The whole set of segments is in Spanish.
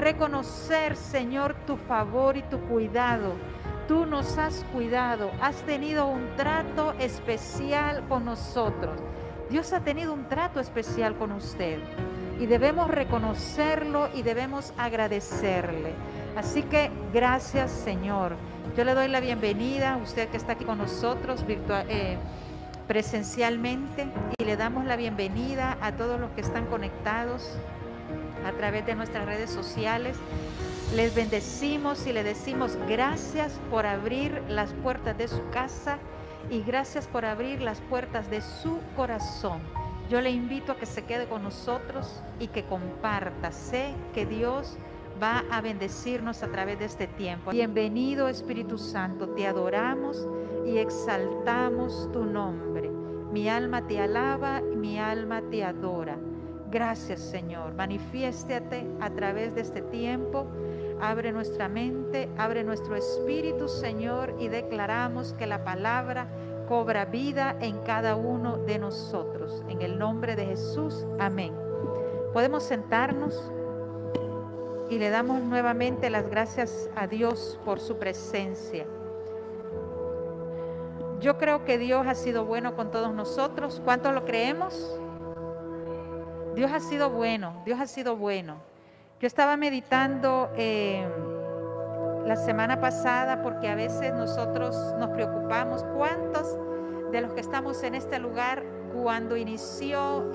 reconocer, Señor, tu favor y tu cuidado. Tú nos has cuidado, has tenido un trato especial con nosotros. Dios ha tenido un trato especial con usted y debemos reconocerlo y debemos agradecerle. Así que gracias, Señor. Yo le doy la bienvenida a usted que está aquí con nosotros presencialmente, y le damos la bienvenida a todos los que están conectados a través de nuestras redes sociales. Les bendecimos y le decimos gracias por abrir las puertas de su casa y gracias por abrir las puertas de su corazón. Yo le invito a que se quede con nosotros y que comparta. Sé que Dios va a bendecirnos a través de este tiempo. Bienvenido, Espíritu Santo, te adoramos y exaltamos tu nombre. Mi alma te alaba y mi alma te adora. Gracias, Señor. Manifiéstate a través de este tiempo. Abre nuestra mente, abre nuestro espíritu, Señor, y declaramos que la palabra cobra vida en cada uno de nosotros. En el nombre de Jesús, amén. Podemos sentarnos y le damos nuevamente las gracias a Dios por su presencia. Yo creo que Dios ha sido bueno con todos nosotros. ¿Cuántos lo creemos? Dios ha sido bueno, Dios ha sido bueno. Yo estaba meditando la semana pasada, porque a veces nosotros nos preocupamos. ¿Cuántos de los que estamos en este lugar, cuando inició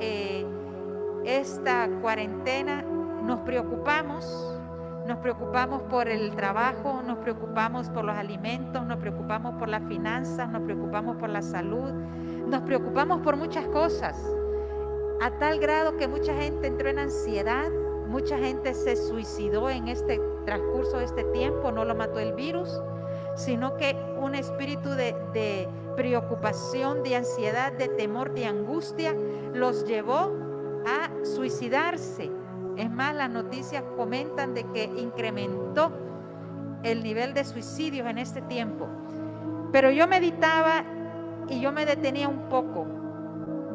esta cuarentena, nos preocupamos? Nos preocupamos por el trabajo, nos preocupamos por los alimentos, nos preocupamos por las finanzas, nos preocupamos por la salud, nos preocupamos por muchas cosas, a tal grado que mucha gente entró en ansiedad, mucha gente se suicidó en este transcurso de este tiempo. No lo mató el virus, sino que un espíritu de preocupación, de ansiedad, de temor, de angustia, los llevó a suicidarse. Es más, las noticias comentan de que incrementó el nivel de suicidios en este tiempo. Pero yo meditaba y yo me detenía un poco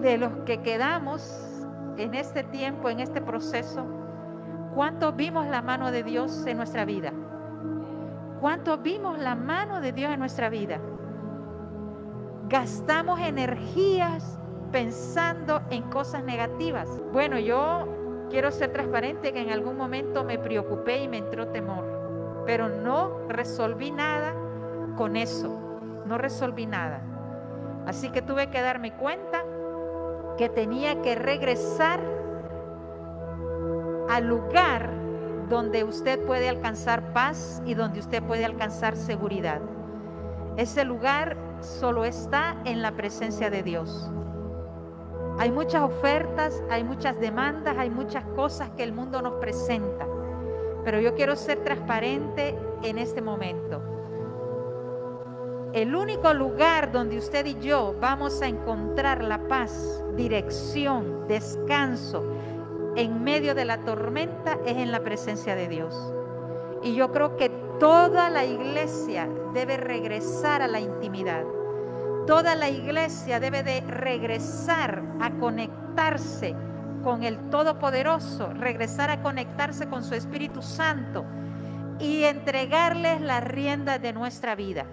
de los que quedamos en este tiempo, en este proceso. ¿Cuántos vimos la mano de Dios en nuestra vida? ¿Cuántos vimos la mano de Dios en nuestra vida? Gastamos energías pensando en cosas negativas. Bueno, yo quiero ser transparente, que en algún momento me preocupé y me entró temor, pero no resolví nada con eso, no resolví nada. Así que tuve que darme cuenta que tenía que regresar al lugar donde usted puede alcanzar paz y donde usted puede alcanzar seguridad. Ese lugar solo está en la presencia de Dios. Hay muchas ofertas, hay muchas demandas, hay muchas cosas que el mundo nos presenta, pero yo quiero ser transparente en este momento. El único lugar donde usted y yo vamos a encontrar la paz, dirección, descanso en medio de la tormenta es en la presencia de Dios. Y yo creo que toda la iglesia debe regresar a la intimidad. Toda la iglesia debe de regresar a conectarse con el Todopoderoso, regresar a conectarse con su Espíritu Santo y entregarles las riendas de nuestra vida.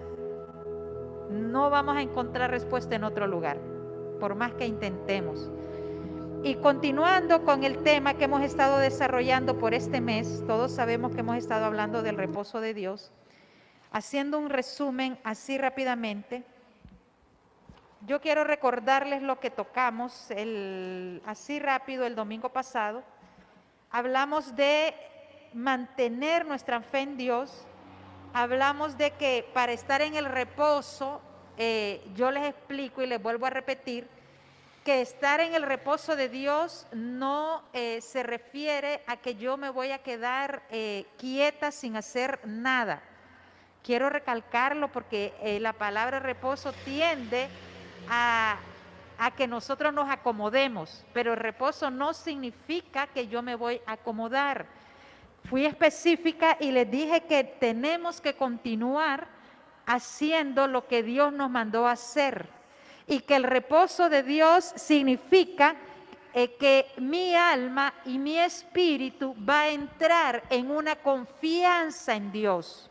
No vamos a encontrar respuesta en otro lugar, por más que intentemos. Y continuando con el tema que hemos estado desarrollando por este mes, todos sabemos que hemos estado hablando del reposo de Dios. Haciendo un resumen así rápidamente, yo quiero recordarles lo que tocamos así rápido el domingo pasado. Hablamos de mantener nuestra fe en Dios. Hablamos de que para estar en el reposo, yo les explico y les vuelvo a repetir, que estar en el reposo de Dios no se refiere a que yo me voy a quedar quieta sin hacer nada. Quiero recalcarlo porque la palabra reposo tiende a que nosotros nos acomodemos, pero el reposo no significa que yo me voy a acomodar. Fui específica y les dije que tenemos que continuar haciendo lo que Dios nos mandó a hacer, y que el reposo de Dios significa que mi alma y mi espíritu va a entrar en una confianza en Dios.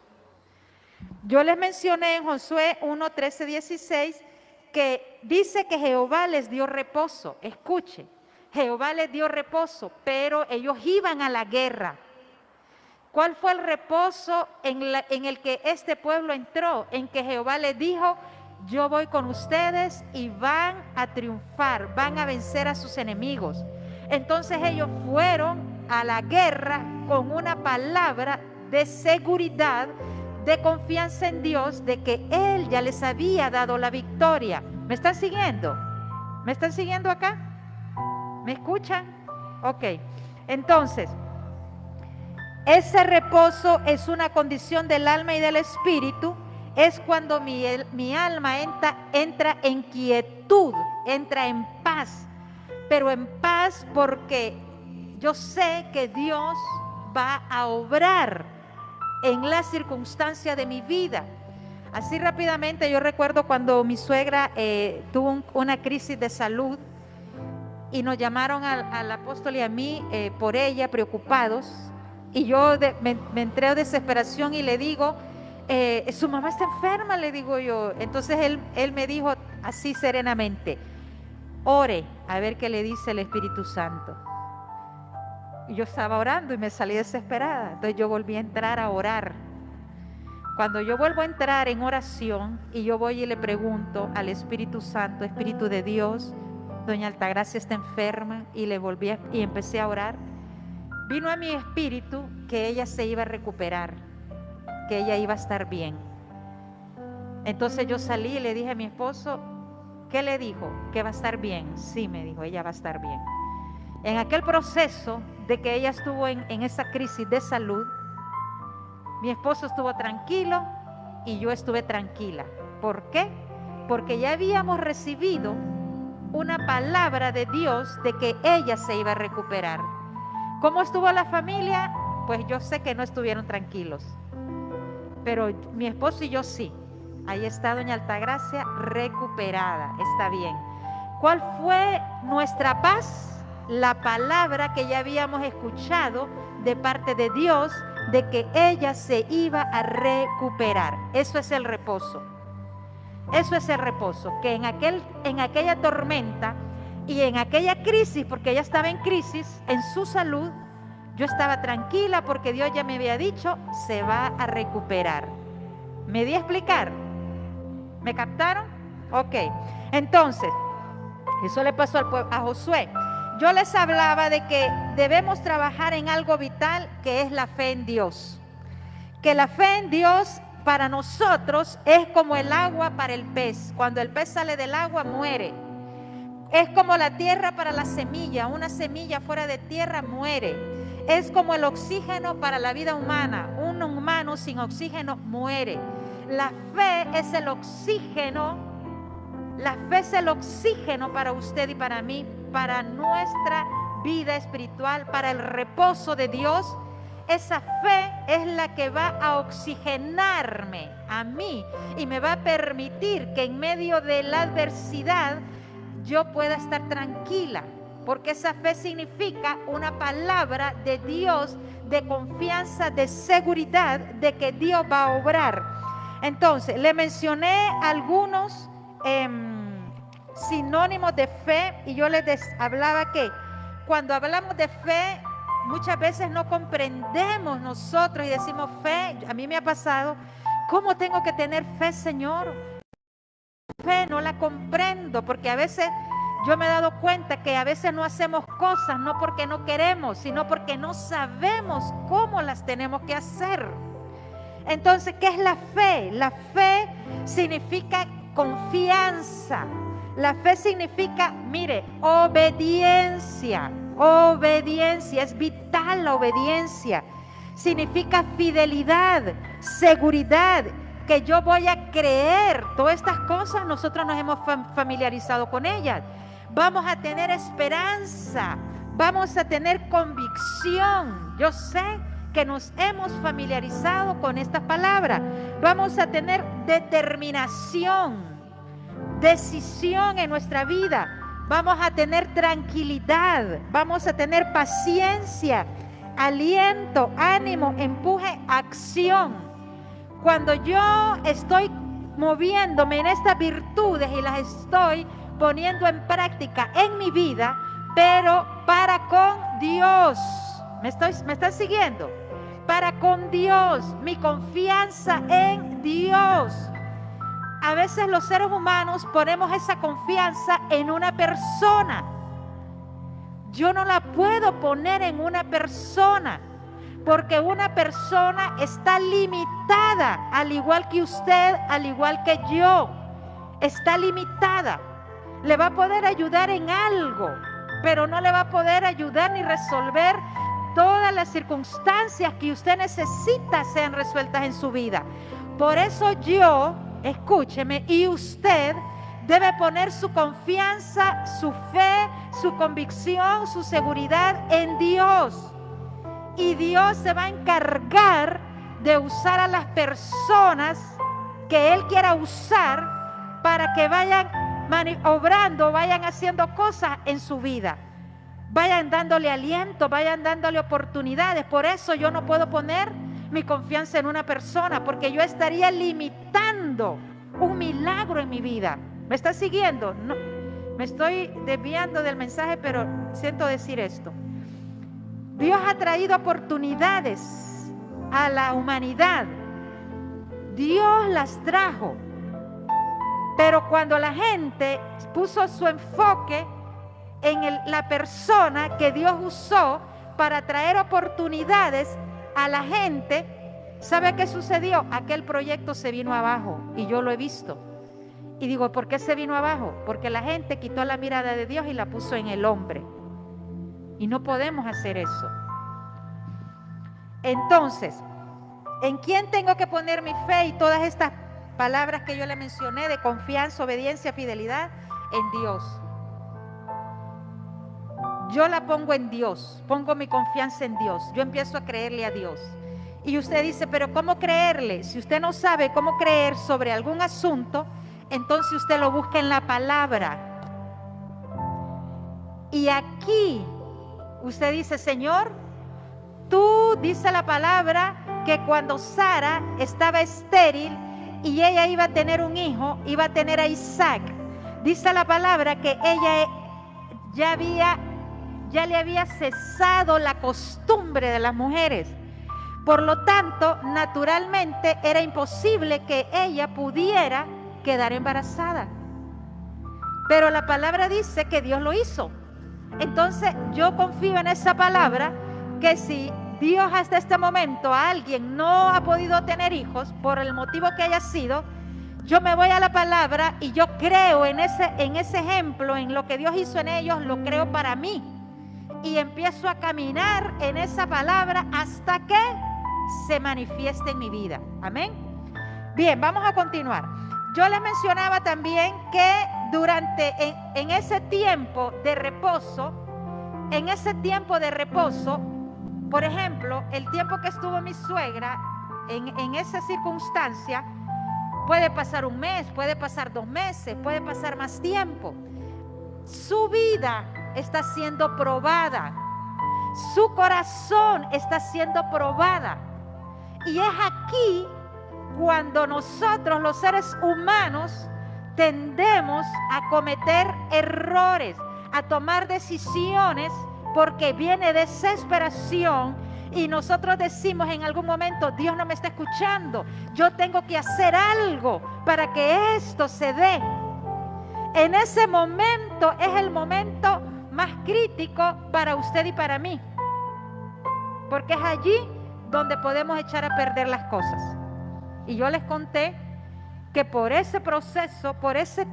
Yo les mencioné en Josué 1, 13, 16 que dice que Jehová les dio reposo. Escuche, Jehová les dio reposo, pero ellos iban a la guerra. ¿Cuál fue el reposo en el que este pueblo entró? En que Jehová les dijo: yo voy con ustedes y van a triunfar, van a vencer a sus enemigos. Entonces ellos fueron a la guerra con una palabra de seguridad, de confianza en Dios, de que Él ya les había dado la victoria. ¿Me están siguiendo? ¿Me están siguiendo acá? ¿Me escuchan? Ok. Entonces, ese reposo es una condición del alma y del espíritu. Es cuando mi alma entra en quietud, entra en paz. Pero en paz porque yo sé que Dios va a obrar en la circunstancia de mi vida. Así rápidamente, yo recuerdo cuando mi suegra tuvo una crisis de salud y nos llamaron al apóstol y a mí por ella, preocupados. Y yo me entré a desesperación y le digo: su mamá está enferma, le digo yo. Entonces él me dijo así serenamente: ore a ver qué le dice el Espíritu Santo. Y yo estaba orando y me salí desesperada. Entonces yo volví a entrar a orar. Cuando yo vuelvo a entrar en oración y yo voy y le pregunto al Espíritu Santo: Espíritu de Dios, doña Altagracia está enferma, y le volví y empecé a orar. Vino a mi espíritu que ella se iba a recuperar, que ella iba a estar bien. Entonces yo salí y le dije a mi esposo: ¿qué le dijo? Que va a estar bien. Sí, me dijo, ella va a estar bien. En aquel proceso de que ella estuvo en esa crisis de salud, mi esposo estuvo tranquilo y yo estuve tranquila. ¿Por qué? Porque ya habíamos recibido una palabra de Dios de que ella se iba a recuperar. ¿Cómo estuvo la familia? Pues yo sé que no estuvieron tranquilos, pero mi esposo y yo sí. Ahí está doña Altagracia recuperada, está bien. ¿Cuál fue nuestra paz? La palabra que ya habíamos escuchado de parte de Dios de que ella se iba a recuperar. Eso es el reposo. Eso es el reposo, que en aquella tormenta y en aquella crisis, porque ella estaba en crisis en su salud, yo estaba tranquila porque Dios ya me había dicho: se va a recuperar. ¿Me di a explicar? ¿Me captaron? Ok. Entonces, eso le pasó a Josué. Yo les hablaba de que debemos trabajar en algo vital, que es la fe en Dios. Que la fe en Dios para nosotros es como el agua para el pez. Cuando el pez sale del agua, muere. Es como la tierra para la semilla. Una semilla fuera de tierra muere. Es como el oxígeno para la vida humana. Un humano sin oxígeno muere. La fe es el oxígeno. La fe es el oxígeno para usted y para mí, para nuestra vida espiritual, para el reposo de Dios. Esa fe es la que va a oxigenarme a mí y me va a permitir que en medio de la adversidad yo pueda estar tranquila, porque esa fe significa una palabra de Dios, de confianza, de seguridad de que Dios va a obrar. Entonces, le mencioné algunos sinónimos de fe, y yo les hablaba que cuando hablamos de fe, muchas veces no comprendemos nosotros y decimos fe. A mí me ha pasado: ¿cómo tengo que tener fe, Señor? Fe no la comprendo, porque a veces yo me he dado cuenta que a veces no hacemos cosas no porque no queremos, sino porque no sabemos cómo las tenemos que hacer. Entonces, ¿qué es la fe? La fe significa confianza. La fe significa, mire, obediencia. Obediencia, es vital la obediencia. Significa fidelidad, seguridad, que yo voy a creer. Todas estas cosas nosotros nos hemos familiarizado con ellas. Vamos a tener esperanza, vamos a tener convicción. Yo sé que nos hemos familiarizado con estas palabras. Vamos a tener determinación, decisión en nuestra vida. vamos a tener tranquilidad, vamos a tener paciencia, aliento, ánimo, empuje, acción. Cuando yo estoy moviéndome en estas virtudes y las estoy poniendo en práctica en mi vida, pero para con Dios. ¿Me están siguiendo? Para con Dios, mi confianza en Dios. A veces los seres humanos ponemos esa confianza en una persona. Yo no la puedo poner en una persona, porque una persona está limitada, al igual que usted, al igual que yo. Está limitada. Le va a poder ayudar en algo, pero no le va a poder ayudar ni resolver todas las circunstancias que usted necesita sean resueltas en su vida. Por eso yo, escúcheme, y usted debe poner su confianza, su fe, su convicción, su seguridad en Dios. Y Dios se va a encargar de usar a las personas que Él quiera usar para que vayan obrando, vayan haciendo cosas en su vida. Vayan dándole aliento, vayan dándole oportunidades. Por eso yo no puedo poner mi confianza en una persona, porque yo estaría limitando un milagro en mi vida. ¿Me está siguiendo? No, me estoy desviando del mensaje, pero siento decir esto. Dios ha traído oportunidades a la humanidad. Dios las trajo. Pero cuando la gente puso su enfoque en la persona que Dios usó para traer oportunidades a la gente, ¿sabe qué sucedió? Aquel proyecto se vino abajo, y yo lo he visto. Y digo, ¿por qué se vino abajo? Porque la gente quitó la mirada de Dios y la puso en el hombre. Y no podemos hacer eso. Entonces, ¿en quién tengo que poner mi fe y todas estas palabras que yo le mencioné de confianza, obediencia, fidelidad? En Dios. Yo la pongo en Dios, pongo mi confianza en Dios. Yo empiezo a creerle a Dios. Y usted dice, pero ¿cómo creerle? Si usted no sabe cómo creer sobre algún asunto, entonces usted lo busca en la palabra. Y aquí usted dice, Señor, tú dice la palabra que cuando Sara estaba estéril y ella iba a tener un hijo, iba a tener a Isaac, dice la palabra que ella ya le había cesado la costumbre de las mujeres. Por lo tanto, naturalmente era imposible que ella pudiera quedar embarazada. Pero la palabra dice que Dios lo hizo. Entonces yo confío en esa palabra, que si Dios hasta este momento a alguien no ha podido tener hijos, por el motivo que haya sido, yo me voy a la palabra y yo creo en ese ejemplo, en lo que Dios hizo en ellos, lo creo para mí. Y empiezo a caminar en esa palabra hasta que se manifieste en mi vida. Amén. Bien, vamos a continuar. Yo les mencionaba también que en ese tiempo de reposo, por ejemplo, el tiempo que estuvo mi suegra en esa circunstancia, puede pasar un mes, puede pasar 2 meses, puede pasar más tiempo. Su vida está siendo probada, su corazón está siendo probada. Y es aquí cuando nosotros, los seres humanos, tendemos a cometer errores, a tomar decisiones, porque viene desesperación y nosotros decimos en algún momento, Dios no me está escuchando, yo tengo que hacer algo para que esto se dé. En ese momento es el momento más crítico para usted y para mí, porque es allí donde podemos echar a perder las cosas. Y yo les conté que por ese proceso, por ese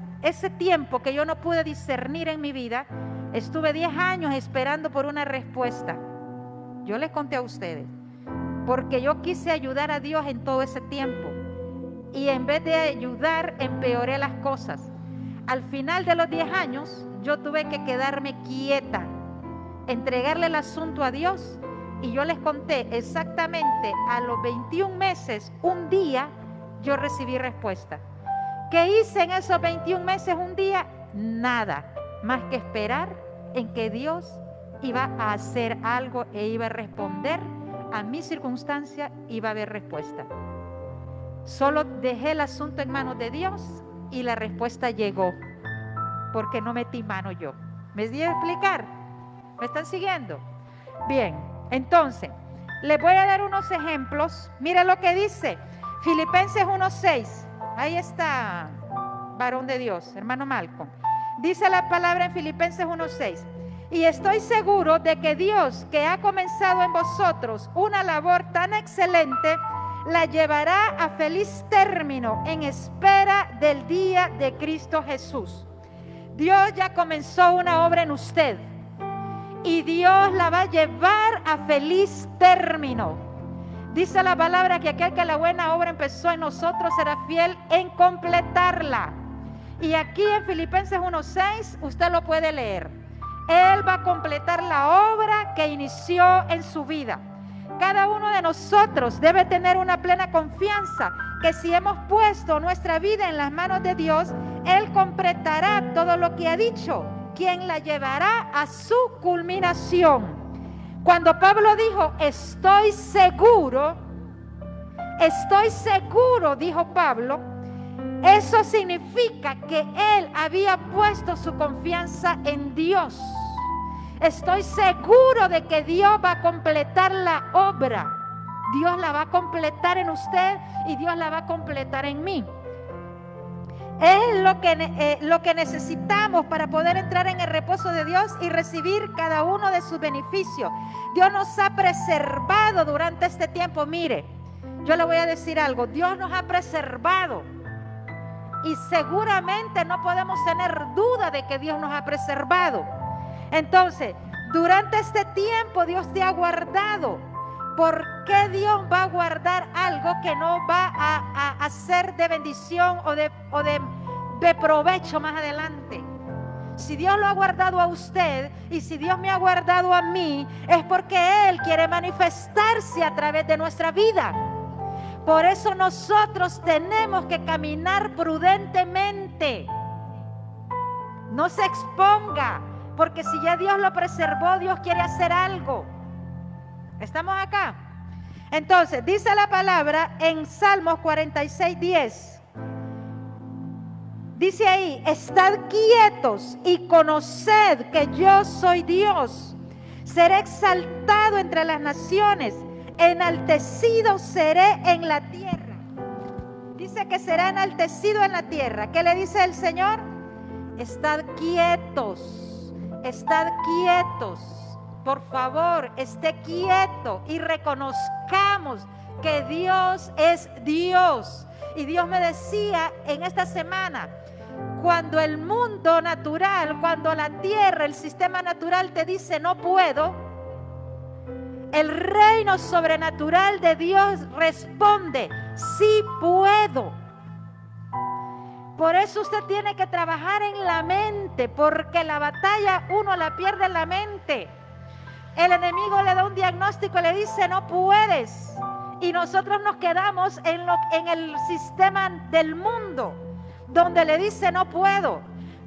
tiempo que yo no pude discernir en mi vida, estuve 10 años esperando por una respuesta. Yo les conté a ustedes, porque yo quise ayudar a Dios en todo ese tiempo, y en vez de ayudar, empeoré las cosas. Al final de los 10 años, yo tuve que quedarme quieta, entregarle el asunto a Dios, y yo les conté exactamente a los 21 meses, un día, yo recibí respuesta. ¿Qué hice en esos 21 meses? Un día, nada. más que esperar en que Dios iba a hacer algo e iba a responder a mi circunstancia, iba a haber respuesta. Solo dejé el asunto en manos de Dios y la respuesta llegó, porque no metí mano yo. ¿Me di a explicar? ¿Me están siguiendo? Bien, entonces, les voy a dar unos ejemplos. Mira lo que dice Filipenses 1:6. Ahí está, varón de Dios, hermano Malcolm. Dice la palabra en Filipenses 1:6. Y estoy seguro de que Dios, que ha comenzado en vosotros una labor tan excelente, la llevará a feliz término en espera del día de Cristo Jesús. Dios ya comenzó una obra en usted y Dios la va a llevar a feliz término. Dice la palabra que aquel que la buena obra empezó en nosotros será fiel en completarla. Y aquí en Filipenses 1:6 usted lo puede leer. Él va a completar la obra que inició en su vida. Cada uno de nosotros debe tener una plena confianza que si hemos puesto nuestra vida en las manos de Dios, Él completará todo lo que ha dicho, quien la llevará a su culminación. Cuando Pablo dijo, estoy seguro, dijo Pablo, eso significa que él había puesto su confianza en Dios. Estoy seguro de que Dios va a completar la obra. Dios la va a completar en usted y Dios la va a completar en mí. Es lo que necesitamos para poder entrar en el reposo de Dios y recibir cada uno de sus beneficios. Dios nos ha preservado durante este tiempo. Mire, yo le voy a decir algo. Dios nos ha preservado. Y seguramente no podemos tener duda de que Dios nos ha preservado. Entonces, durante este tiempo Dios te ha guardado. ¿Por qué Dios va a guardar algo que no va a ser de bendición o de provecho más adelante? Si Dios lo ha guardado a usted y si Dios me ha guardado a mí, es porque Él quiere manifestarse a través de nuestra vida. Por eso nosotros tenemos que caminar prudentemente. No se exponga, porque si ya Dios lo preservó, Dios quiere hacer algo. ¿Estamos acá? Entonces, dice la palabra en Salmos 46:10. Dice ahí, estad quietos y conoced que yo soy Dios. Seré exaltado entre las naciones. Enaltecido seré en la tierra. Dice que será enaltecido en la tierra. ¿Qué le dice el Señor? Estad quietos, estad quietos. Por favor, esté quieto y reconozcamos que Dios es Dios. Y Dios me decía en esta semana, cuando el mundo natural, cuando la tierra, el sistema natural te dice no puedo, el reino sobrenatural de Dios responde, sí puedo. Por eso usted tiene que trabajar en la mente, porque la batalla uno la pierde en la mente. El enemigo le da un diagnóstico y le dice no puedes. Y nosotros nos quedamos en el sistema del mundo, donde le dice no puedo.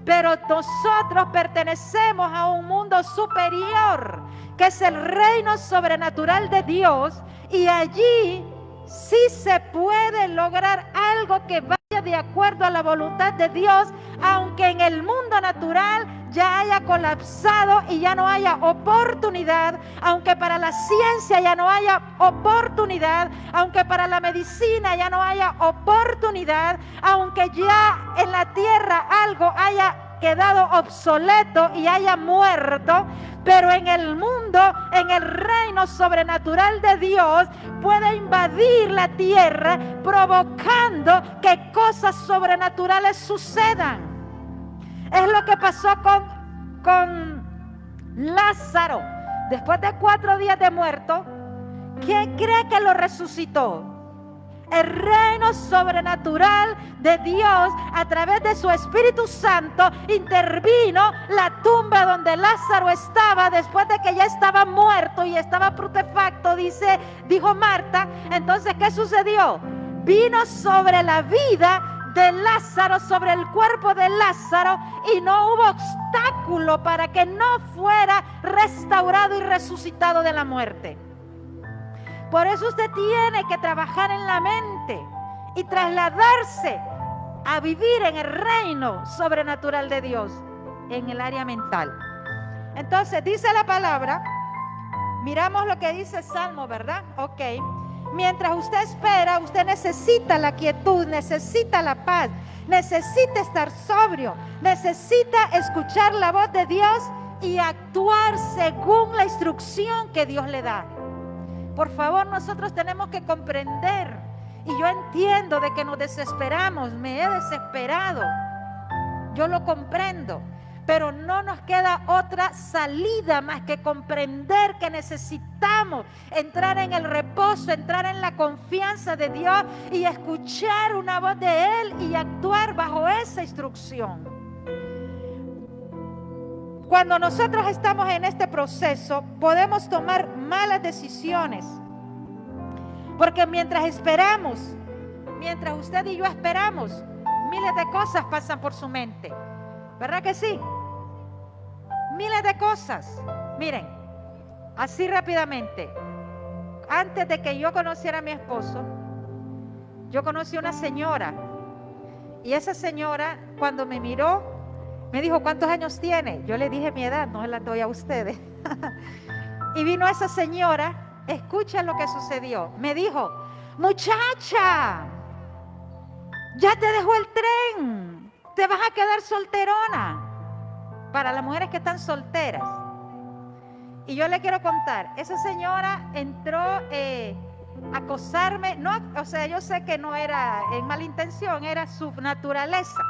Pero nosotros pertenecemos a un mundo superior, que es el reino sobrenatural de Dios, y allí sí se puede lograr algo que vaya de acuerdo a la voluntad de Dios, aunque en el mundo natural ya haya colapsado y ya no haya oportunidad, aunque para la ciencia ya no haya oportunidad, aunque para la medicina ya no haya oportunidad, aunque ya en la tierra algo haya quedado obsoleto y haya muerto, pero en el mundo, en el reino sobrenatural de Dios, puede invadir la tierra provocando que cosas sobrenaturales sucedan. Es lo que pasó con Lázaro. Después de 4 días de muerto, ¿quién cree que lo resucitó? El reino sobrenatural de Dios, a través de su Espíritu Santo, intervino la tumba donde Lázaro estaba después de que ya estaba muerto y estaba putrefacto, dijo Marta. Entonces, ¿qué sucedió? Vino sobre la vida de Lázaro sobre el cuerpo de Lázaro y no hubo obstáculo para que no fuera restaurado y resucitado de la muerte. Por eso usted tiene que trabajar en la mente y trasladarse a vivir en el reino sobrenatural de Dios, en el área mental. Entonces dice la palabra, miramos lo que dice el Salmo, ¿verdad? Ok. Mientras usted espera, usted necesita la quietud, necesita la paz, necesita estar sobrio, necesita escuchar la voz de Dios y actuar según la instrucción que Dios le da. Por favor, nosotros tenemos que comprender, y yo entiendo de que nos desesperamos, me he desesperado, yo lo comprendo, pero no nos queda otra salida más que comprender que necesitamos entrar en el reposo, entrar en la confianza de Dios y escuchar una voz de Él y actuar bajo esa instrucción. Cuando nosotros estamos en este proceso, podemos tomar malas decisiones. Porque mientras esperamos, mientras usted y yo esperamos, miles de cosas pasan por su mente. ¿Verdad que sí? Miles de cosas. Miren, así rápidamente. Antes de que yo conociera a mi esposo, yo conocí a una señora. Y esa señora, cuando me miró, me dijo, ¿cuántos años tiene? Yo le dije mi edad, no se la doy a ustedes. Y vino esa señora, escucha lo que sucedió. Me dijo, muchacha, ya te dejó el tren, te vas a quedar solterona. Para las mujeres que están solteras. Y yo le quiero contar, esa señora entró a acosarme, no, o sea, yo sé que no era en mala intención, era su naturaleza.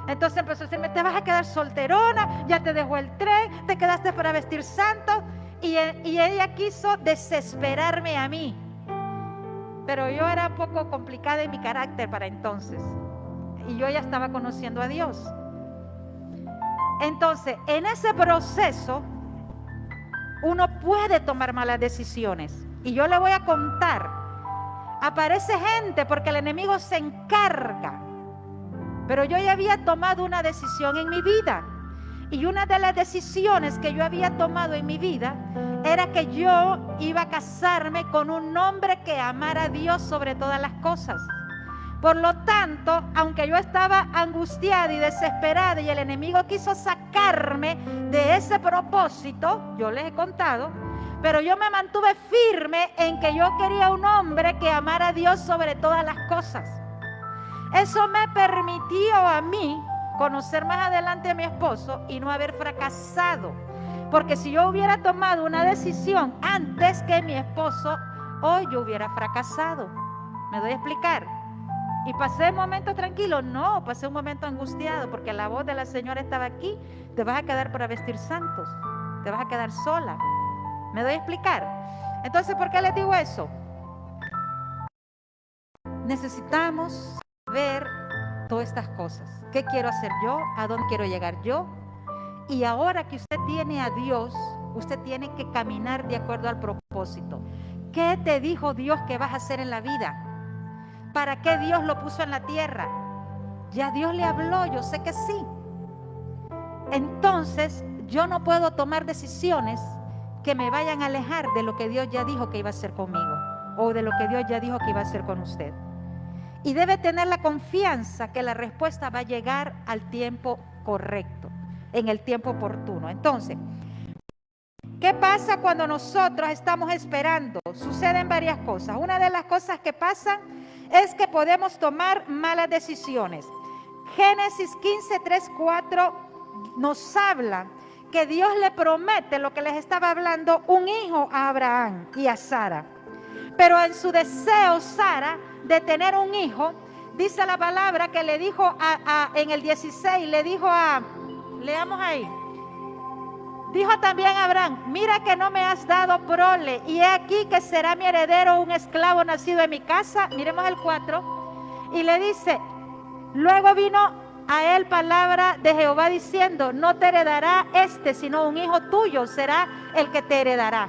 Entonces empezó a decirme, te vas a quedar solterona, ya te dejó el tren, te quedaste para vestir santos. Y ella quiso desesperarme a mí. Pero yo era un poco complicada en mi carácter para entonces. Y yo ya estaba conociendo a Dios. Entonces, en ese proceso, uno puede tomar malas decisiones. Y yo le voy a contar. Aparece gente porque el enemigo se encarga. Pero yo ya había tomado una decisión en mi vida. Y una de las decisiones que yo había tomado en mi vida era que yo iba a casarme con un hombre que amara a Dios sobre todas las cosas. Por lo tanto, aunque yo estaba angustiada y desesperada y el enemigo quiso sacarme de ese propósito, yo les he contado, pero yo me mantuve firme en que yo quería un hombre que amara a Dios sobre todas las cosas. Eso me permitió a mí conocer más adelante a mi esposo y no haber fracasado. Porque si yo hubiera tomado una decisión antes que mi esposo, hoy yo hubiera fracasado. ¿Me doy a explicar? Y pasé un momento tranquilo. No, pasé un momento angustiado porque la voz de la señora estaba aquí. Te vas a quedar para vestir santos. Te vas a quedar sola. ¿Me doy a explicar? Entonces, ¿por qué les digo eso? Necesitamos ver todas estas cosas. ¿Qué quiero hacer yo? ¿A dónde quiero llegar yo? Y ahora que usted tiene a Dios, usted tiene que caminar de acuerdo al propósito. ¿Qué te dijo Dios que vas a hacer en la vida? ¿Para qué Dios lo puso en la tierra? Ya Dios le habló, yo sé que sí. Entonces, yo no puedo tomar decisiones que me vayan a alejar de lo que Dios ya dijo que iba a hacer conmigo o de lo que Dios ya dijo que iba a hacer con usted. Y debe tener la confianza que la respuesta va a llegar al tiempo correcto, en el tiempo oportuno. Entonces, ¿qué pasa cuando nosotros estamos esperando? Suceden varias cosas. Una de las cosas que pasan es que podemos tomar malas decisiones. Génesis 15, 3, 4 nos habla que Dios le promete lo que les estaba hablando, un hijo a Abraham y a Sara. Pero en su deseo, Sara, de tener un hijo, dice la palabra que le dijo en el 16, le dijo leamos ahí, dijo también a Abraham, mira que no me has dado prole, y he aquí que será mi heredero un esclavo nacido en mi casa. Miremos el 4, y le dice, luego vino a él palabra de Jehová diciendo, no te heredará sino un hijo tuyo será el que te heredará.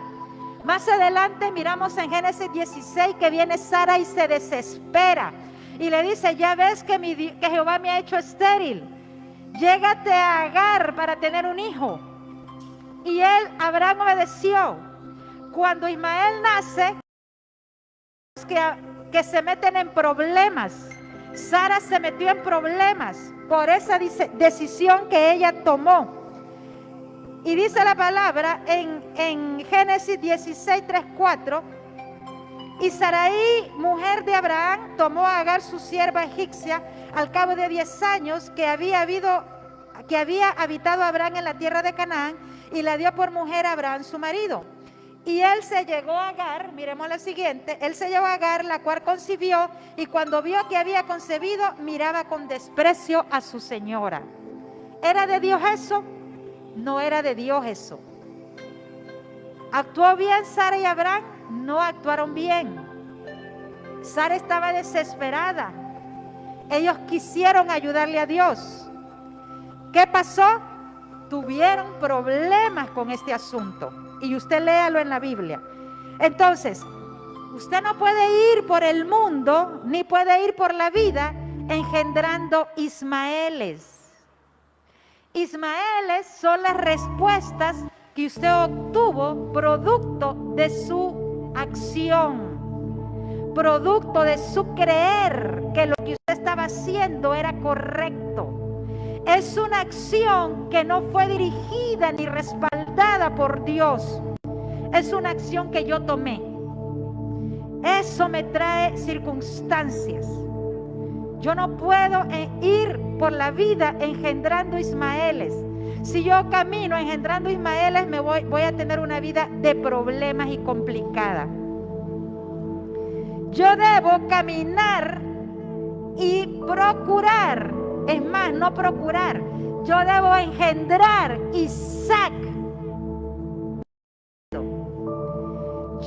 Más adelante miramos en Génesis 16 que viene Sara y se desespera y le dice, ya ves que Jehová me ha hecho estéril, llégate a Agar para tener un hijo. Y Abraham obedeció. Cuando Ismael nace, que se meten en problemas. Sara se metió en problemas por esa decisión que ella tomó. Y dice la palabra en Génesis 16, 3, 4, y Sarai, mujer de Abraham, tomó a Agar, su sierva egipcia, al cabo de 10 años que había habitado Abraham en la tierra de Canaán, y la dio por mujer a Abraham, su marido. Y él se llegó a Agar, miremos la siguiente, él se llegó a Agar, la cual concibió, y cuando vio que había concebido, miraba con desprecio a su señora. ¿Era de Dios eso? No era de Dios eso. ¿Actuó bien Sara y Abraham? No actuaron bien. Sara estaba desesperada. Ellos quisieron ayudarle a Dios. ¿Qué pasó? Tuvieron problemas con este asunto. Y usted léalo en la Biblia. Entonces, usted no puede ir por el mundo, ni puede ir por la vida engendrando Ismaeles. Ismaeles son las respuestas que usted obtuvo producto de su acción, producto de su creer que lo que usted estaba haciendo era correcto. Es una acción que no fue dirigida ni respaldada por Dios. Es una acción que yo tomé. Eso me trae circunstancias. Yo no puedo ir por la vida engendrando Ismaeles. Si yo camino engendrando Ismaeles, voy a tener una vida de problemas y complicada. Yo debo caminar y procurar. Es más, no procurar. Yo debo engendrar Isaac.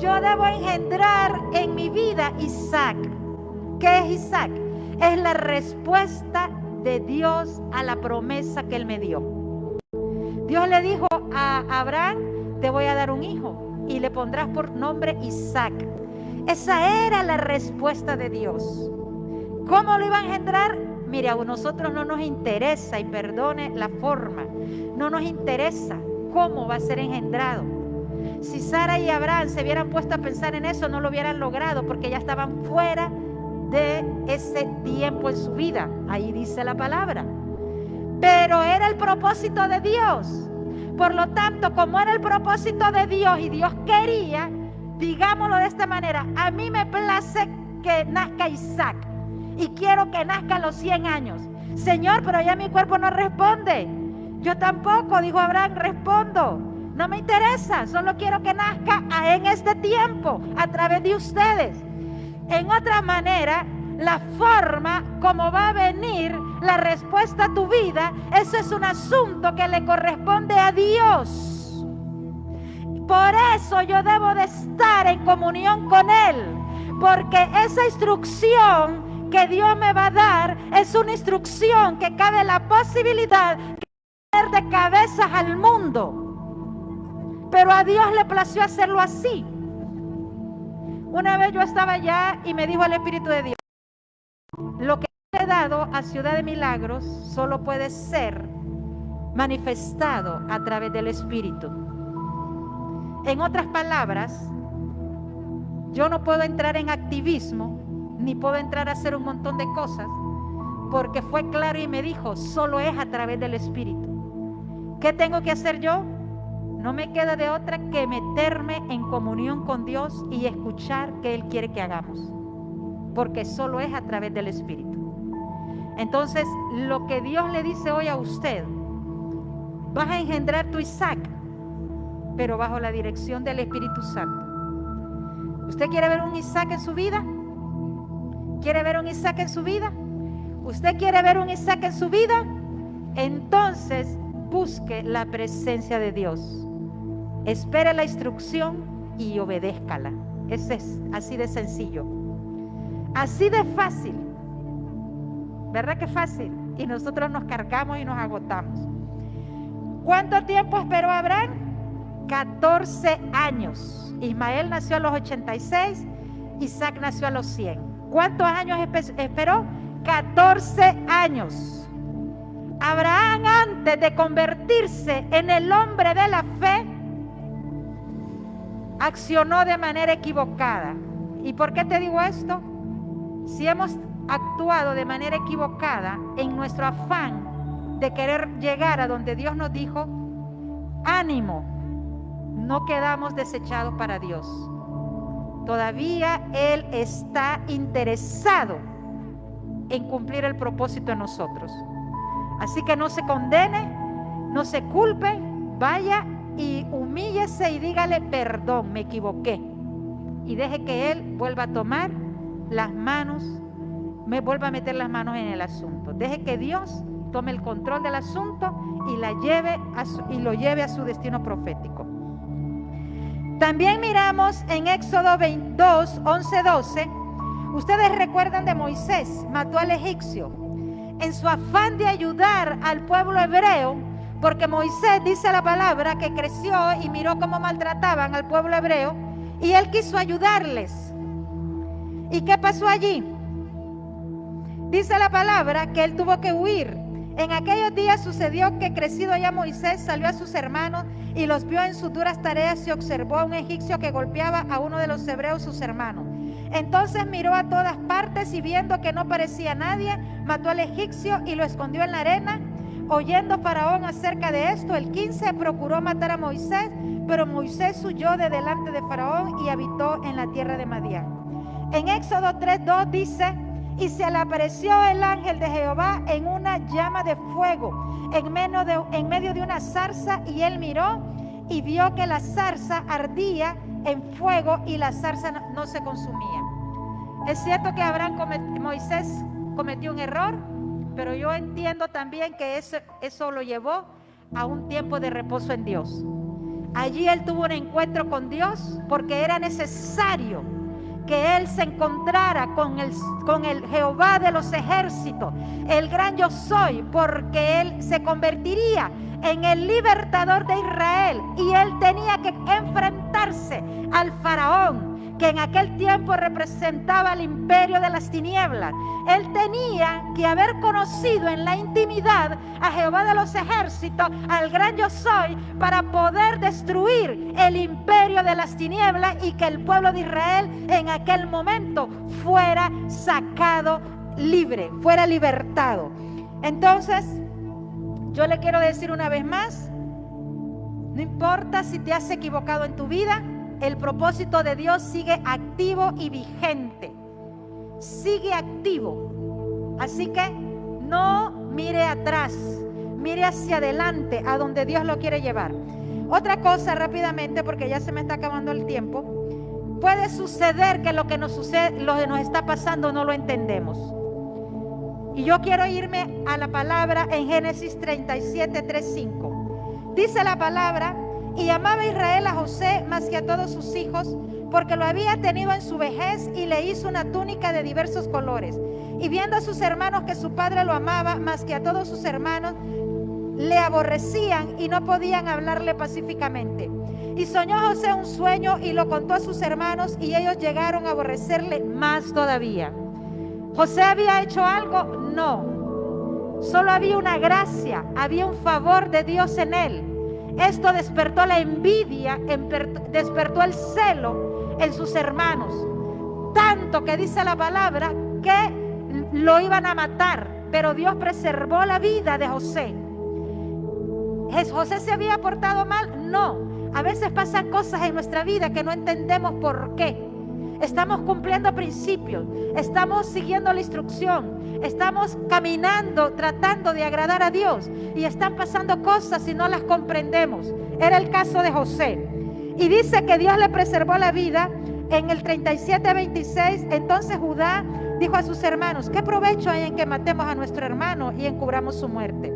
Yo debo engendrar en mi vida Isaac. ¿Qué es Isaac? Es la respuesta de Dios a la promesa que Él me dio. Dios le dijo a Abraham, te voy a dar un hijo y le pondrás por nombre Isaac. Esa era la respuesta de Dios. ¿Cómo lo iba a engendrar? Mire, a nosotros no nos interesa, y perdone la forma, no nos interesa cómo va a ser engendrado. Si Sara y Abraham se hubieran puesto a pensar en eso, no lo hubieran logrado porque ya estaban fuera de ese tiempo en su vida. Ahí dice la palabra. Pero era el propósito de Dios. Por lo tanto, como era el propósito de Dios y Dios quería, digámoslo de esta manera, a mí me place que nazca Isaac y quiero que nazca a los 100 años. Señor, pero ya mi cuerpo no responde. Yo tampoco, dijo Abraham, respondo. No me interesa, solo quiero que nazca en este tiempo, a través de ustedes. En otra manera, la forma como va a venir la respuesta a tu vida, eso es un asunto que le corresponde a Dios. Por eso yo debo de estar en comunión con Él, porque esa instrucción que Dios me va a dar es una instrucción que cabe la posibilidad de poner de cabezas al mundo. Pero a Dios le plació hacerlo así. Una vez yo estaba allá y me dijo el Espíritu de Dios, lo que he dado a Ciudad de Milagros solo puede ser manifestado a través del Espíritu. En otras palabras, yo no puedo entrar en activismo, ni puedo entrar a hacer un montón de cosas, porque fue claro y me dijo, solo es a través del Espíritu. ¿Qué tengo que hacer yo? No me queda de otra que meterme en comunión con Dios y escuchar qué Él quiere que hagamos, porque solo es a través del Espíritu. Entonces, lo que Dios le dice hoy a usted, vas a engendrar tu Isaac, pero bajo la dirección del Espíritu Santo. ¿Usted quiere ver un Isaac en su vida? ¿Quiere ver un Isaac en su vida? ¿Usted quiere ver un Isaac en su vida? Entonces, busque la presencia de Dios. Espere la instrucción y obedézcala. Ese es así de sencillo. Así de fácil. ¿Verdad que fácil? Y nosotros nos cargamos y nos agotamos. ¿Cuánto tiempo esperó Abraham? 14 años. Ismael nació a los 86, Isaac nació a los 100. ¿Cuántos años esperó? 14 años. Abraham, antes de convertirse en el hombre de la fe, accionó de manera equivocada. ¿Y por qué te digo esto? Si hemos actuado de manera equivocada en nuestro afán de querer llegar a donde Dios nos dijo, ánimo, no quedamos desechados para Dios. Todavía Él está interesado en cumplir el propósito en nosotros. Así que no se condene, no se culpe, vaya y humíllese y dígale perdón, me equivoqué. Y deje que Él vuelva a tomar las manos, me vuelva a meter las manos en el asunto. Deje que Dios tome el control del asunto y lo lleve a su destino profético. También miramos en Éxodo 22, 11, 12. Ustedes recuerdan de Moisés, mató al egipcio. En su afán de ayudar al pueblo hebreo, porque Moisés, dice la palabra, que creció y miró cómo maltrataban al pueblo hebreo, y él quiso ayudarles. ¿Y qué pasó allí? Dice la palabra que él tuvo que huir. En aquellos días sucedió que, crecido ya Moisés, salió a sus hermanos y los vio en sus duras tareas, y observó a un egipcio que golpeaba a uno de los hebreos, sus hermanos. Entonces miró a todas partes y, viendo que no parecía nadie, mató al egipcio y lo escondió en la arena. Oyendo Faraón acerca de esto, el 15, procuró matar a Moisés, pero Moisés huyó de delante de Faraón y habitó en la tierra de Madián. En Éxodo 3:2 dice: y se le apareció el ángel de Jehová en una llama de fuego en medio de una zarza, y él miró y vio que la zarza ardía en fuego y la zarza no se consumía. Es cierto que Moisés cometió un error, pero yo entiendo también que eso lo llevó a un tiempo de reposo en Dios. Allí él tuvo un encuentro con Dios, porque era necesario que él se encontrara con el Jehová de los ejércitos, el gran yo soy, porque él se convertiría en el libertador de Israel, y él tenía que enfrentarse al faraón, que en aquel tiempo representaba el imperio de las tinieblas. Él tenía que haber conocido en la intimidad a Jehová de los ejércitos, al gran yo soy, para poder destruir el imperio de las tinieblas y que el pueblo de Israel en aquel momento fuera sacado libre, fuera libertado. Entonces, yo le quiero decir una vez más, no importa si te has equivocado en tu vida, el propósito de Dios sigue activo y vigente. Sigue activo. Así que no mire atrás, mire hacia adelante, a donde Dios lo quiere llevar. Otra cosa rápidamente, porque ya se me está acabando el tiempo. Puede suceder que lo que nos está pasando no lo entendemos. Y yo quiero irme a la palabra en Génesis 37, 3, 5. Dice la palabra: y amaba Israel a José más que a todos sus hijos, porque lo había tenido en su vejez, y le hizo una túnica de diversos colores. Y viendo a sus hermanos que su padre lo amaba más que a todos sus hermanos, le aborrecían y no podían hablarle pacíficamente. Y soñó José un sueño y lo contó a sus hermanos, y ellos llegaron a aborrecerle más todavía. ¿José había hecho algo? No. Solo había una gracia, había un favor de Dios en él. Esto despertó la envidia, despertó el celo en sus hermanos. Tanto que dice la palabra que lo iban a matar, pero Dios preservó la vida de José. ¿José se había portado mal? No. A veces pasan cosas en nuestra vida que no entendemos por qué. Estamos cumpliendo principios, estamos siguiendo la instrucción, estamos caminando, tratando de agradar a Dios, y están pasando cosas y no las comprendemos. Era el caso de José. Y dice que Dios le preservó la vida. En el 37, 26, entonces Judá dijo a sus hermanos: ¿qué provecho hay en que matemos a nuestro hermano y encubramos su muerte?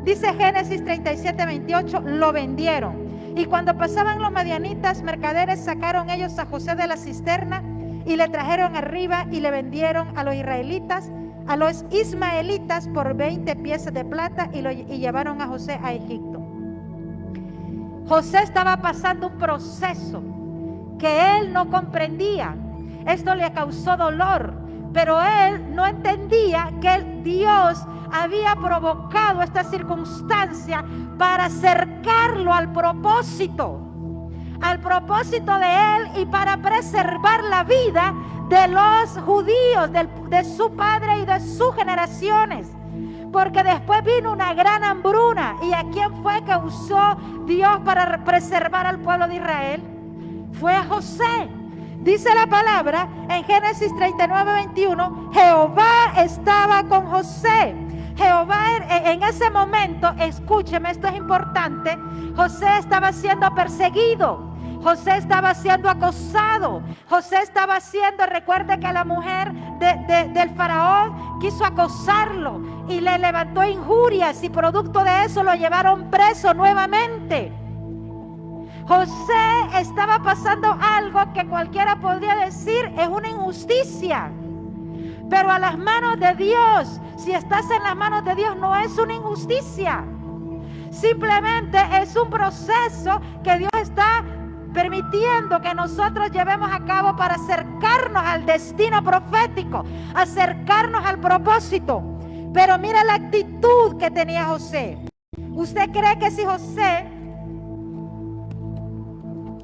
Dice Génesis 37, 28, lo vendieron. Y cuando pasaban los madianitas, mercaderes, sacaron ellos a José de la cisterna y le trajeron arriba y le vendieron a los israelitas, a los ismaelitas, por 20 piezas de plata, y llevaron a José a Egipto. José estaba pasando un proceso que él no comprendía. Esto le causó dolor, pero él no entendía que Dios había provocado esta circunstancia para acercarlo al propósito de él y para preservar la vida de los judíos, de su padre y de sus generaciones. Porque después vino una gran hambruna. ¿Y a quién fue que usó Dios para preservar al pueblo de Israel? Fue a José. Dice la palabra en Génesis 39:21, Jehová estaba con José. Jehová en ese momento, escúcheme, esto es importante, José estaba siendo perseguido. José estaba siendo acosado. José estaba siendo, recuerde que la mujer del faraón quiso acosarlo y le levantó injurias, y producto de eso lo llevaron preso nuevamente. José estaba pasando algo que cualquiera podría decir es una injusticia, pero a las manos de Dios, si estás en las manos de Dios, no es una injusticia. Simplemente es un proceso que Dios está permitiendo que nosotros llevemos a cabo para acercarnos al destino profético, acercarnos al propósito. Pero mira la actitud que tenía José. ¿Usted cree que si José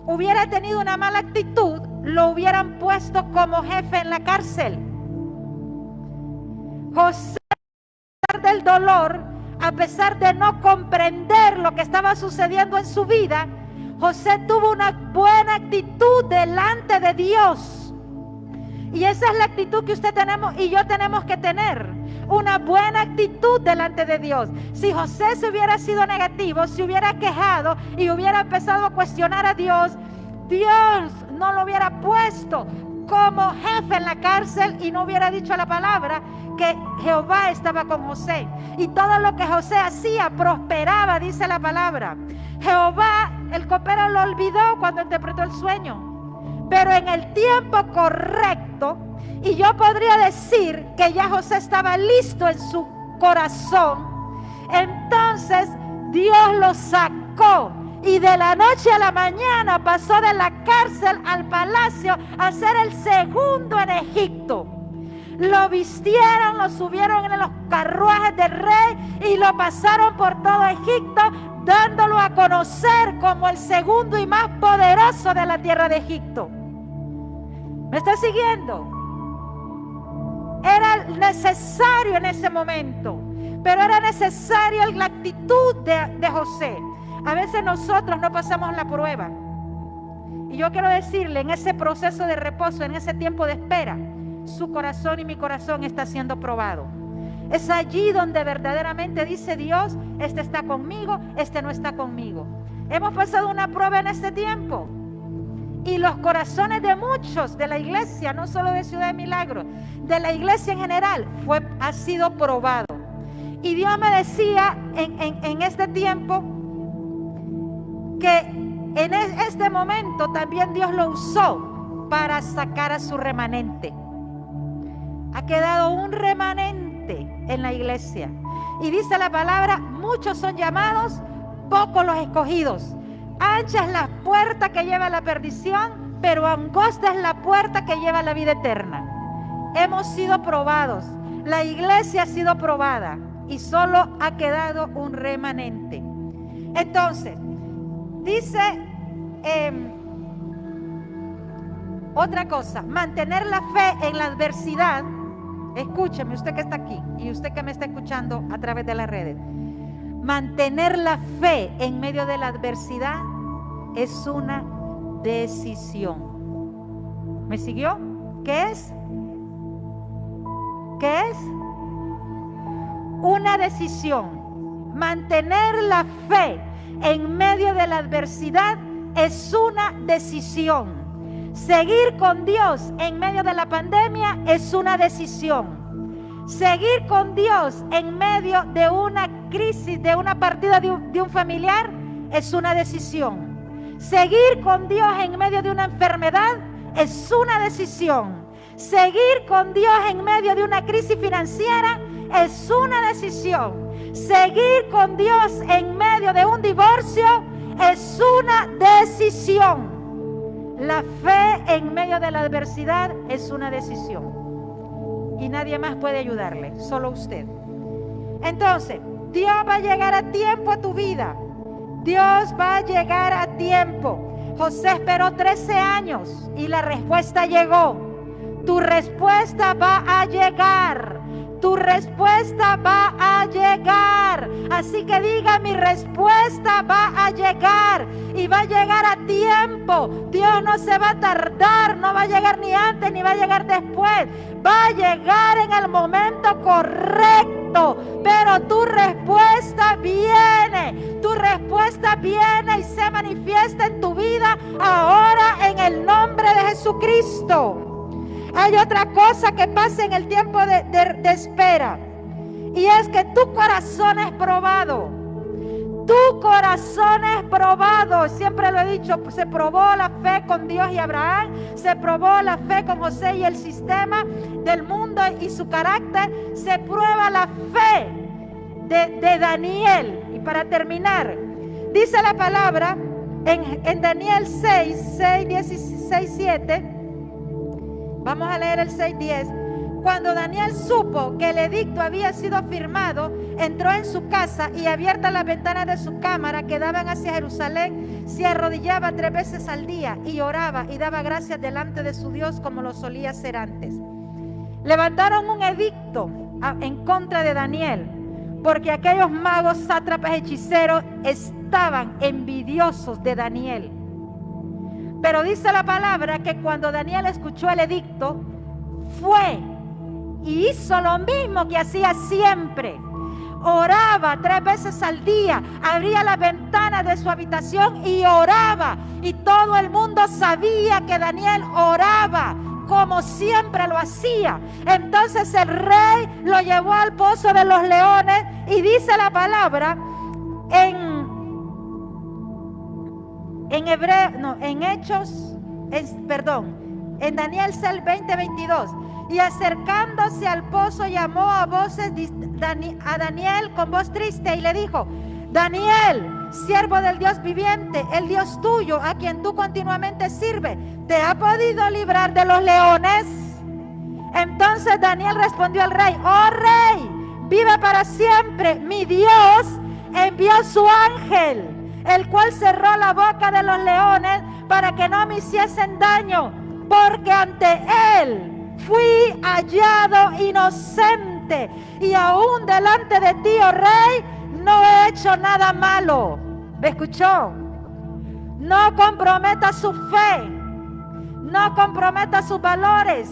hubiera tenido una mala actitud, lo hubieran puesto como jefe en la cárcel? José, a pesar del dolor, a pesar de no comprender lo que estaba sucediendo en su vida, José tuvo una buena actitud delante de Dios. Y esa es la actitud que usted y yo tenemos que tener. Una buena actitud delante de Dios. Si José se hubiera sido negativo, se hubiera quejado y hubiera empezado a cuestionar a Dios, Dios no lo hubiera puesto como jefe en la cárcel y no hubiera dicho la palabra que Jehová estaba con José. Y todo lo que José hacía prosperaba, dice la palabra. Jehová, el copero, lo olvidó cuando interpretó el sueño, pero en el tiempo correcto, y yo podría decir que ya José estaba listo en su corazón, entonces Dios lo sacó y de la noche a la mañana pasó de la cárcel al palacio a ser el segundo en Egipto. Lo vistieron, lo subieron en los carruajes del rey y lo pasaron por todo Egipto, dándolo a conocer como el segundo y más poderoso de la tierra de Egipto. ¿Me está siguiendo? Era necesario en ese momento, pero era necesaria la actitud de José. A veces nosotros no pasamos la prueba, y yo quiero decirle, en ese proceso de reposo, en ese tiempo de espera, su corazón y mi corazón está siendo probado. Es allí donde verdaderamente dice Dios, este está conmigo, este no está conmigo. Hemos pasado una prueba en este tiempo, y los corazones de muchos de la iglesia, no solo de Ciudad de Milagros, de la iglesia en general, ha sido probado. Y Dios me decía en este tiempo que en este momento también Dios lo usó para sacar a su remanente. Ha quedado un remanente en la iglesia. Y dice la palabra, muchos son llamados, pocos los escogidos. Ancha es la puerta que lleva a la perdición, pero angosta es la puerta que lleva a la vida eterna. Hemos sido probados. La iglesia ha sido probada y solo ha quedado un remanente. Entonces, dice otra cosa, mantener la fe en la adversidad. Escúcheme, usted que está aquí y usted que me está escuchando a través de las redes. Mantener la fe en medio de la adversidad es una decisión. ¿Me siguió? ¿Qué es? ¿Qué es? Una decisión. Mantener la fe en medio de la adversidad es una decisión. Seguir con Dios en medio de la pandemia es una decisión. Seguir con Dios en medio de una crisis, de una partida de un familiar, es una decisión. Seguir con Dios en medio de una enfermedad es una decisión. Seguir con Dios en medio de una crisis financiera es una decisión. Seguir con Dios en medio de un divorcio es una decisión. La fe en medio de la adversidad es una decisión. y nadie más puede ayudarle, solo usted. Entonces, Dios va a llegar a tiempo a tu vida. Dios va a llegar a tiempo. José esperó 13 años y la respuesta llegó. Tu respuesta va a llegar. Tu respuesta va a llegar. Así que diga: mi respuesta va a llegar. Y va a llegar a tiempo. Dios no se va a tardar. No va a llegar ni antes ni va a llegar después. Va a llegar en el momento correcto. Pero tu respuesta viene. Tu respuesta viene y se manifiesta en tu vida ahora en el nombre de Jesucristo. Hay otra cosa que pasa en el tiempo de espera, y es que tu corazón es probado. Tu corazón es probado. Siempre lo he dicho, se probó la fe con Dios y Abraham, se probó la fe con José y el sistema del mundo y su carácter, se prueba la fe de Daniel. Y para terminar, dice la palabra en Daniel 6, 16, 7. Vamos a leer el 6:10. Cuando Daniel supo que el edicto había sido firmado, entró en su casa y, abiertas las ventanas de su cámara que daban hacia Jerusalén, se arrodillaba 3 veces al día y oraba y daba gracias delante de su Dios como lo solía hacer antes. Levantaron un edicto en contra de Daniel, porque aquellos magos, sátrapas, hechiceros estaban envidiosos de Daniel. Pero dice la palabra que cuando Daniel escuchó el edicto, fue y hizo lo mismo que hacía siempre. Oraba 3 veces al día, abría las ventanas de su habitación y oraba. Y todo el mundo sabía que Daniel oraba como siempre lo hacía. Entonces el rey lo llevó al pozo de los leones, y dice la palabra en Daniel 6, 20-22. Y acercándose al pozo, llamó a voces a Daniel con voz triste y le dijo: Daniel, siervo del Dios viviente, el Dios tuyo, a quien tú continuamente sirves, ¿te ha podido librar de los leones? Entonces Daniel respondió al rey: oh rey, viva para siempre. Mi Dios envió su ángel, el cual cerró la boca de los leones para que no me hiciesen daño, porque ante él fui hallado inocente, y aún delante de ti, oh rey, no he hecho nada malo. ¿Me escuchó? No comprometa su fe, no comprometa sus valores,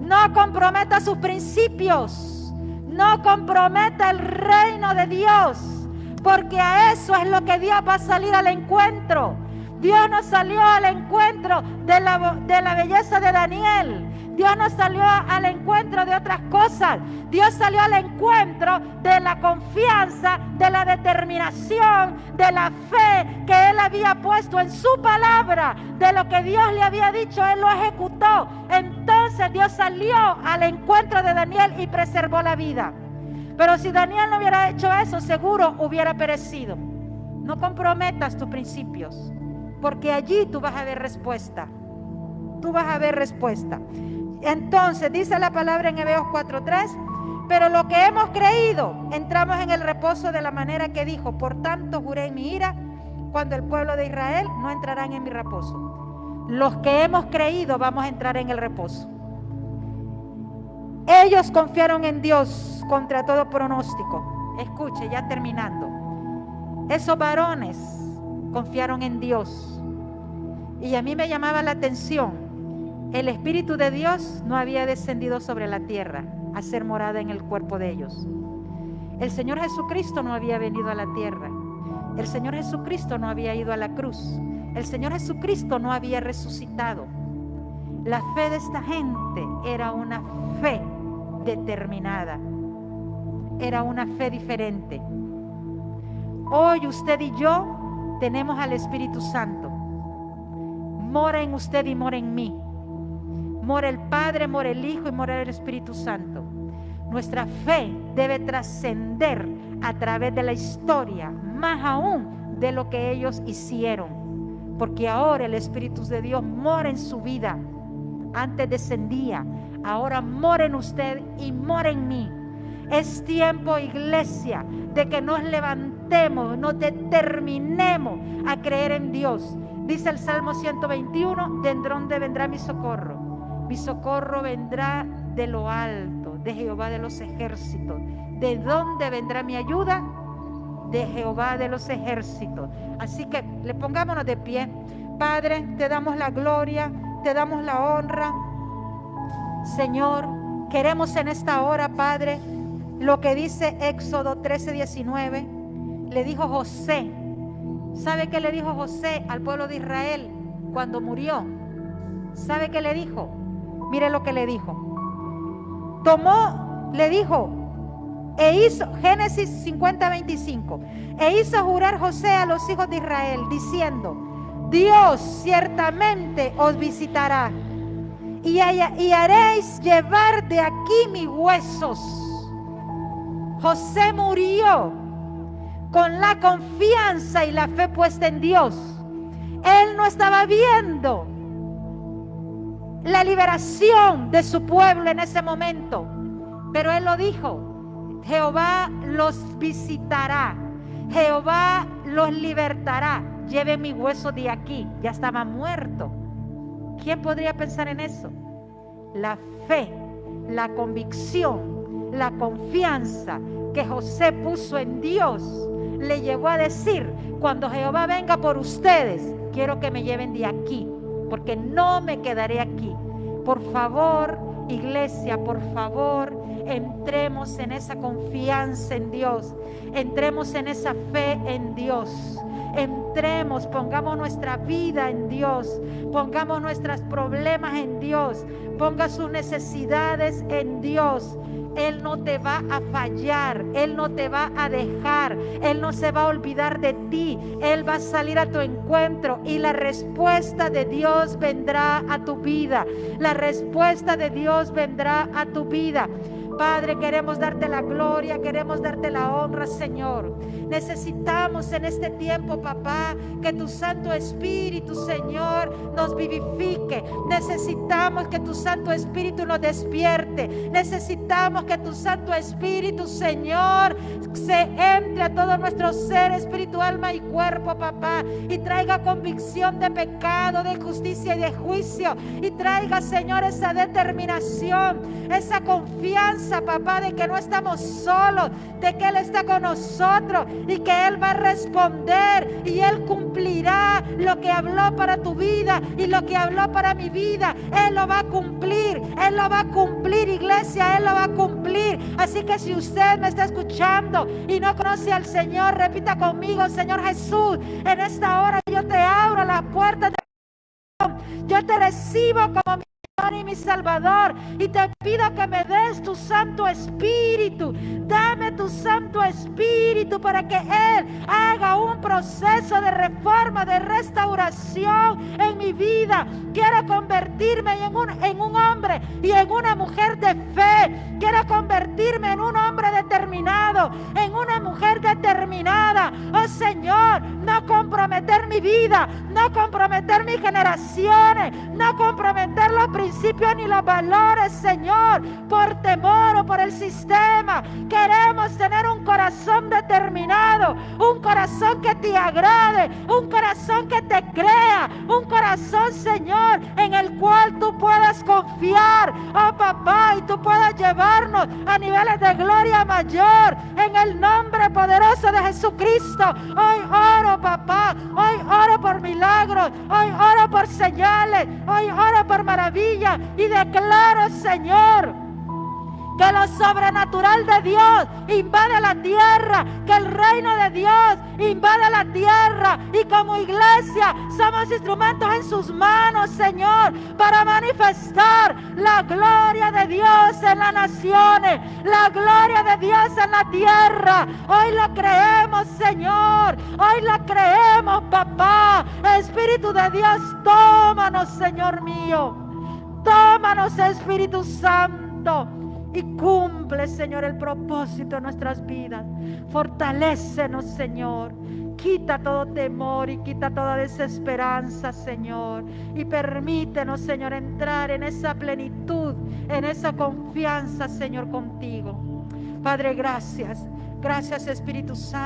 no comprometa sus principios, no comprometa el reino de Dios, porque a eso es lo que Dios va a salir al encuentro. Dios no salió al encuentro de la belleza de Daniel. Dios no salió al encuentro de otras cosas. Dios salió al encuentro de la confianza, de la determinación, de la fe que Él había puesto en su palabra. De lo que Dios le había dicho, Él lo ejecutó. Entonces Dios salió al encuentro de Daniel y preservó la vida. Pero si Daniel no hubiera hecho eso, seguro hubiera perecido. No comprometas tus principios, porque allí tú vas a ver respuesta. Tú vas a ver respuesta. Entonces dice la palabra en Hebreos 4:3: pero lo que hemos creído, entramos en el reposo de la manera que dijo: por tanto juré en mi ira, cuando el pueblo de Israel no entrarán en mi reposo. Los que hemos creído vamos a entrar en el reposo. Ellos confiaron en Dios contra todo pronóstico. Escuche, ya terminando. Esos varones confiaron en Dios. Y a mí me llamaba la atención: el Espíritu de Dios no había descendido sobre la tierra a hacer morada en el cuerpo de ellos. El Señor Jesucristo no había venido a la tierra. El Señor Jesucristo no había ido a la cruz. El Señor Jesucristo no había resucitado. La fe de esta gente era una fe determinada. Era una fe diferente. Hoy usted y yo tenemos al Espíritu Santo. Mora en usted y mora en mí. Mora el Padre, mora el Hijo y mora el Espíritu Santo. Nuestra fe debe trascender a través de la historia, más aún de lo que ellos hicieron. Porque ahora el Espíritu de Dios mora en su vida. Antes descendía, ahora mora en usted y mora en mí. Es tiempo, iglesia, de que nos levantemos, nos determinemos a creer en Dios. Dice el Salmo 121, ¿de dónde vendrá mi socorro? Mi socorro vendrá de lo alto, de Jehová de los ejércitos. ¿De dónde vendrá mi ayuda? De Jehová de los ejércitos. Así que le pongámonos de pie. Padre, te damos la gloria, te damos la honra. Señor, queremos en esta hora, Padre, lo que dice Éxodo 13:19. Le dijo José. ¿Sabe qué le dijo José al pueblo de Israel cuando murió? ¿Sabe qué le dijo? Mire lo que le dijo. Le dijo, e hizo, Génesis 50:25, e hizo jurar José a los hijos de Israel, diciendo, Dios ciertamente os visitará, y haréis llevar de aquí mis huesos. José murió con la confianza y la fe puesta en Dios. Él no estaba viendo la liberación de su pueblo en ese momento, pero él lo dijo: Jehová los visitará, Jehová los libertará. Lleven mis huesos de aquí. Ya estaba muerto. ¿Quién podría pensar en eso? La fe, la convicción, la confianza que José puso en Dios le llevó a decir: cuando Jehová venga por ustedes, quiero que me lleven de aquí, porque no me quedaré aquí. Por favor, iglesia, por favor, entremos en esa confianza en Dios, entremos en esa fe en Dios. Entremos, pongamos nuestra vida en Dios, pongamos nuestros problemas en Dios, ponga sus necesidades en Dios. Él no te va a fallar, Él no te va a dejar, Él no se va a olvidar de ti. Él va a salir a tu encuentro y la respuesta de Dios vendrá a tu vida. La respuesta de Dios vendrá a tu vida. Padre, queremos darte la gloria, queremos darte la honra, Señor. Necesitamos en este tiempo, papá, que tu Santo Espíritu, Señor, nos vivifique. Necesitamos que tu Santo Espíritu nos despierte. Necesitamos que tu Santo Espíritu, Señor, se entre a todo nuestro ser, espíritu, alma y cuerpo, papá, y traiga convicción de pecado, de justicia y de juicio, y traiga, Señor, esa determinación, esa confianza, papá, de que no estamos solos, de que Él está con nosotros y que Él va a responder y Él cumplirá lo que habló para tu vida y lo que habló para mi vida. Él lo va a cumplir, Él lo va a cumplir, iglesia, Él lo va a cumplir. Así que si usted me está escuchando y no conoce al Señor, repita conmigo: Señor Jesús, en esta hora yo te abro las puertas de yo te recibo como mi Señor y mi Salvador, y te pido que me des tu Santo Espíritu. Dame tu Santo Espíritu para que Él haga un proceso de reforma, de restauración en mi vida. Quiero convertirme en un hombre y en una mujer de fe. Quiero convertirme en un hombre determinado, en una mujer determinada. Oh Señor, no comprometer mi vida, no comprometer mis generaciones, no comprometer los principios ni los valores, Señor, por temor o por el sistema. Queremos tener un corazón determinado, un corazón que te agrade, un corazón que te crea, un corazón, Señor, en el cual tú puedas confiar, oh papá, y tú puedas llevarnos a niveles de gloria mayor, en el nombre poderoso de Jesucristo. Hoy oro, papá, hoy oro por milagros, hoy oro por señales, hoy oro por maravillas, y declaro, Señor, que lo sobrenatural de Dios invade la tierra, que el reino de Dios invade la tierra, y como iglesia somos instrumentos en sus manos, Señor, para manifestar la gloria de Dios en las naciones, la gloria de Dios en la tierra. Hoy lo creemos, Señor, hoy lo creemos, papá. Espíritu de Dios, tómanos, Señor mío, tómanos, Espíritu Santo, y cumple, Señor, el propósito de nuestras vidas. Fortalécenos, Señor. Quita todo temor y quita toda desesperanza, Señor. Y permítenos, Señor, entrar en esa plenitud, en esa confianza, Señor, contigo. Padre, gracias. Gracias, Espíritu Santo.